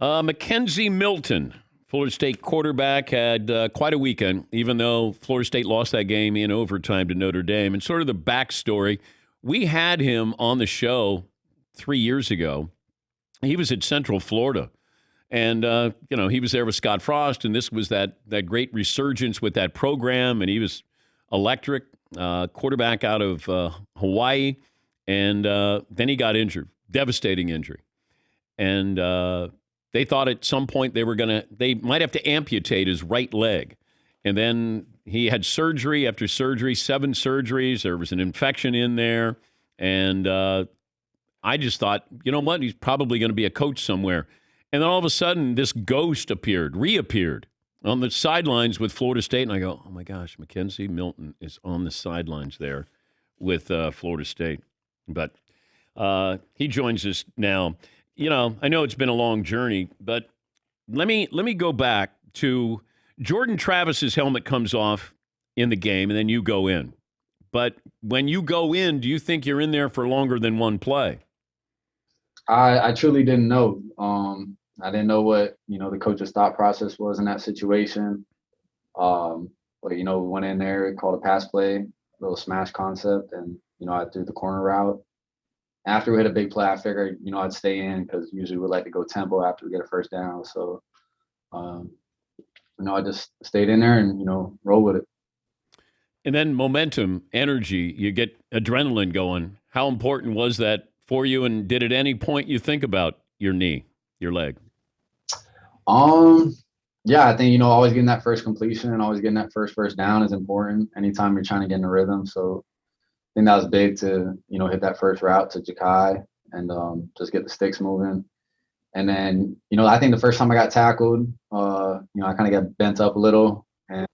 Mckenzie Milton, Florida State quarterback, had quite a weekend, even though Florida State lost that game in overtime to Notre Dame. And sort of the backstory, we had him on the show 3 years ago. He was at Central Florida. And, he was there with Scott Frost, and this was that great resurgence with that program, and he was electric, quarterback out of Hawaii, and then he got injured, devastating injury. And they thought at some point they might have to amputate his right leg. And then he had surgery after surgery, 7 surgeries. There was an infection in there. And I just thought, you know what, he's probably going to be a coach somewhere. And then all of a sudden, this ghost reappeared on the sidelines with Florida State. And I go, oh, my gosh, Mckenzie Milton is on the sidelines there with Florida State. But he joins us now. I know it's been a long journey, but let me go back to Jordan Travis's helmet comes off in the game, and then you go in. But when you go in, do you think you're in there for longer than one play? I truly didn't know. I didn't know what, the coach's thought process was in that situation. But, we went in there, called a pass play, little smash concept, and, I threw the corner route. After we hit a big play, I figured, I'd stay in because usually we like to go tempo after we get a first down. So, I just stayed in there and, roll with it. And then momentum, energy, you get adrenaline going. How important was that for you? And did at any point you think about your knee, your leg? Yeah, I think, always getting that first completion and always getting that first down is important anytime you're trying to get in a rhythm. So I think that was big to, hit that first route to Ja'Kai and just get the sticks moving. And then, I think the first time I got tackled, I kind of got bent up a little. And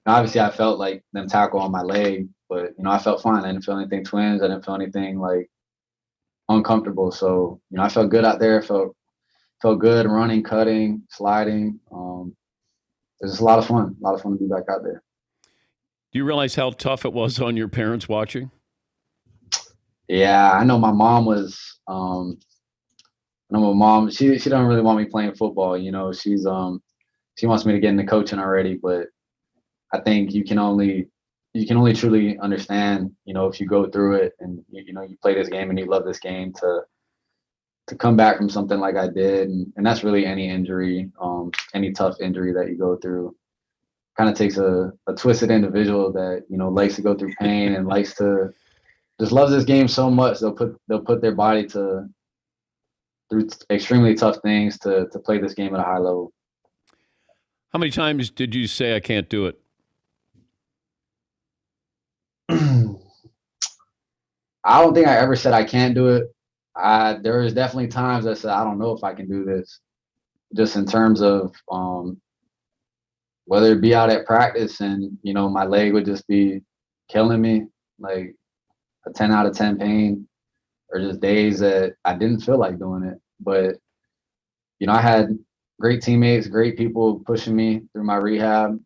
obviously I felt like them tackle on my leg, but, I felt fine. I didn't feel anything twinge. I didn't feel anything like uncomfortable. So, I felt good out there. Felt good running, cutting, sliding. It was just a lot of fun to be back out there. Do you realize how tough it was on your parents watching? Yeah, I know my mom was, she doesn't really want me playing football. She wants me to get into coaching already, but I think you can only truly understand, if you go through it and, you play this game and you love this game to come back from something like I did. And that's really any injury, any tough injury that you go through. Kind of takes a twisted individual that, likes to go through pain and just loves this game so much. They'll put their body through extremely tough things to play this game at a high level. How many times did you say, I can't do it? I don't think I ever said I can't do it. There is definitely times I said, I don't know if I can do this, just in terms of whether it be out at practice and, my leg would just be killing me, like a 10 out of 10 pain, or just days that I didn't feel like doing it. But, I had great teammates, great people pushing me through my rehab.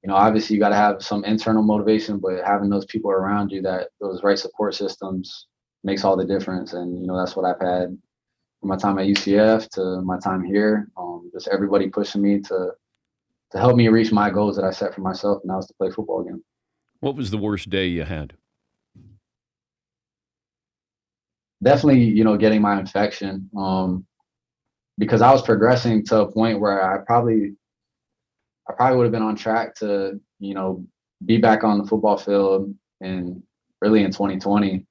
Obviously you got to have some internal motivation, but having those people around you, those right support systems makes all the difference. And, that's what I've had from my time at UCF to my time here. Just everybody pushing me to help me reach my goals that I set for myself, and that was to play football again. What was the worst day you had? Definitely, getting my infection, because I was progressing to a point where I probably would have been on track to, be back on the football field in 2020,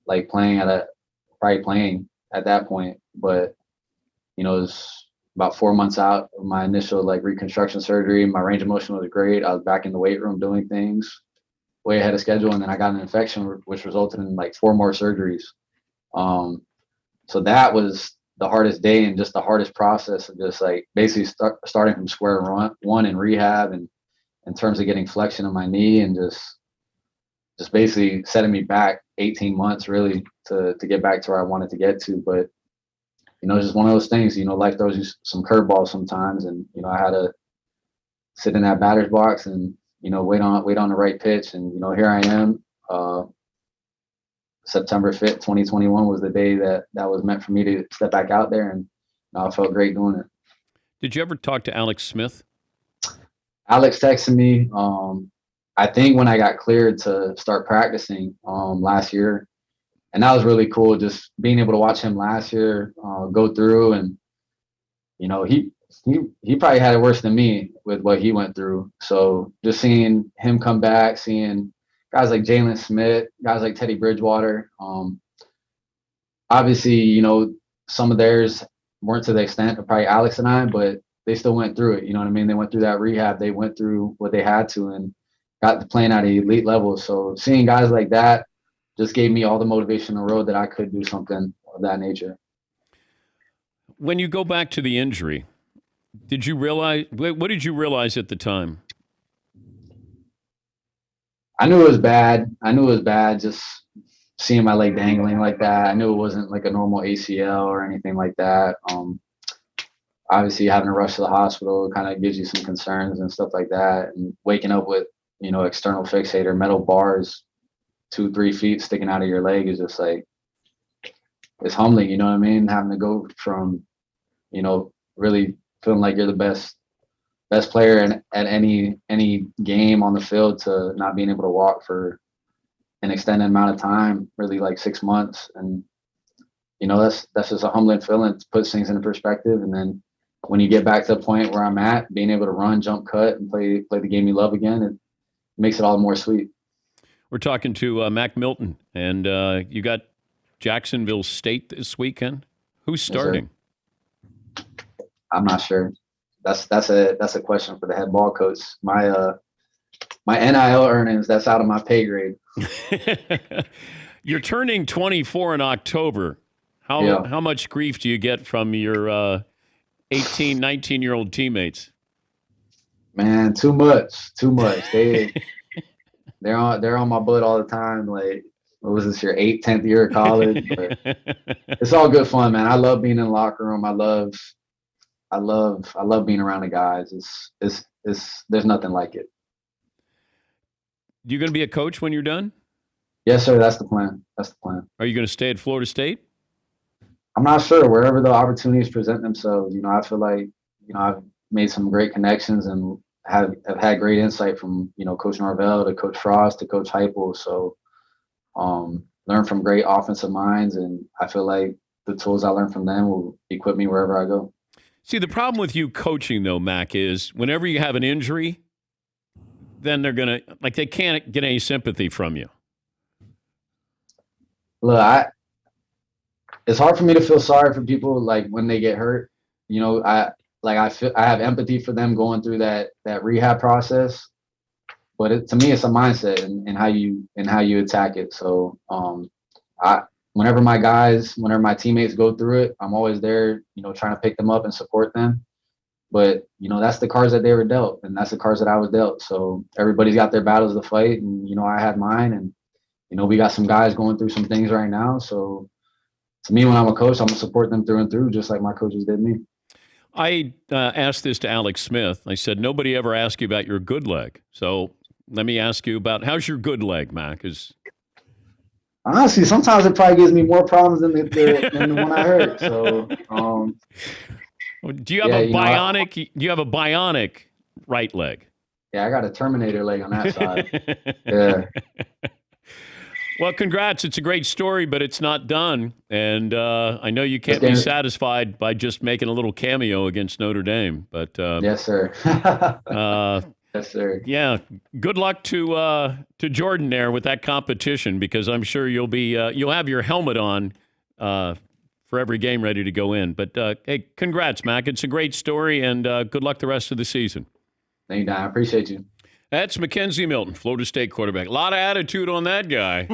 like playing at that point. But, it was about 4 months out of my initial reconstruction surgery. My range of motion was great. I was back in the weight room doing things way ahead of schedule. And then I got an infection, which resulted in 4 more surgeries. So that was the hardest day and just the hardest process of just basically starting from square one in rehab, and in terms of getting flexion in my knee, and just basically setting me back 18 months really to get back to where I wanted to get to. But, it's just one of those things, life throws you some curveballs sometimes. And, I had to sit in that batter's box and, wait on the right pitch. And, here I am, September 5th, 2021 was the day that was meant for me to step back out there, and I felt great doing it. Did you ever talk to Alex Smith? Alex texted me. I think when I got cleared to start practicing last year, and that was really cool. Just being able to watch him last year go through, and he probably had it worse than me with what he went through. So just seeing him come back, seeing guys like Jalen Smith, guys like Teddy Bridgewater. Obviously, some of theirs weren't to the extent of probably Alex and I, but they still went through it. You know what I mean? They went through that rehab. They went through what they had to and got to playing at an elite level. So seeing guys like that just gave me all the motivation on the road that I could do something of that nature. When you go back to the injury, what did you realize at the time? I knew it was bad. Just seeing my leg dangling like that. I knew it wasn't like a normal ACL or anything like that. Obviously having to rush to the hospital kind of gives you some concerns and stuff like that. And waking up with, external fixator, metal bars, 2-3 feet sticking out of your leg is just like, it's humbling, you know what I mean? Having to go from, really feeling like you're the best player at any game on the field to not being able to walk for an extended amount of time, really like 6 months. And, that's just a humbling feeling. It puts things into perspective. And then when you get back to the point where I'm at, being able to run, jump, cut, and play the game you love again, it makes it all the more sweet. We're talking to Mac Milton, and you got Jacksonville State this weekend. Who's starting? Yes, I'm not sure. That's a question for the head ball coach. My NIL earnings, that's out of my pay grade. You're turning 24 in October. How much grief do you get from your 18, 19-year-old teammates? Man, too much. They're on my butt all the time. Like, what was this, your 8th, 10th year of college? But it's all good fun, man. I love being in the locker room. I love being around the guys. It's there's nothing like it. You going to be a coach when you're done? Yes, sir. That's the plan. Are you going to stay at Florida State? I'm not sure. Wherever the opportunities present themselves, I feel like, I've made some great connections and have had great insight from, Coach Norvell to Coach Frost to Coach Heupel. So, learn from great offensive minds, and I feel like the tools I learn from them will equip me wherever I go. See, the problem with you coaching, though, Mac, is whenever you have an injury, then they're going to, they can't get any sympathy from you. Look, it's hard for me to feel sorry for people, like, when they get hurt. I have empathy for them going through that rehab process, but to me, it's a mindset and how you attack it. So, whenever my teammates go through it, I'm always there, trying to pick them up and support them. But, that's the cards that they were dealt, and that's the cards that I was dealt. So everybody's got their battles to fight, and, I had mine, and, we got some guys going through some things right now. So to me, when I'm a coach, I'm going to support them through and through, just like my coaches did me. I asked this to Alex Smith. I said, nobody ever asked you about your good leg. So let me ask you about, how's your good leg, Mac? Honestly, sometimes it probably gives me more problems than the one I heard. So, do you have do you have a bionic right leg? Yeah, I got a Terminator leg on that side. Yeah. Well, congrats. It's a great story, but it's not done. And I know you can't be satisfied by just making a little cameo against Notre Dame. But yes, sir. Yes, sir. Yeah. Good luck to Jordan there with that competition, because I'm sure you'll have your helmet on for every game ready to go in. But hey, congrats, Mac. It's a great story, and good luck the rest of the season. Thank you, Don. I appreciate you. That's Mckenzie Milton, Florida State quarterback. A lot of attitude on that guy.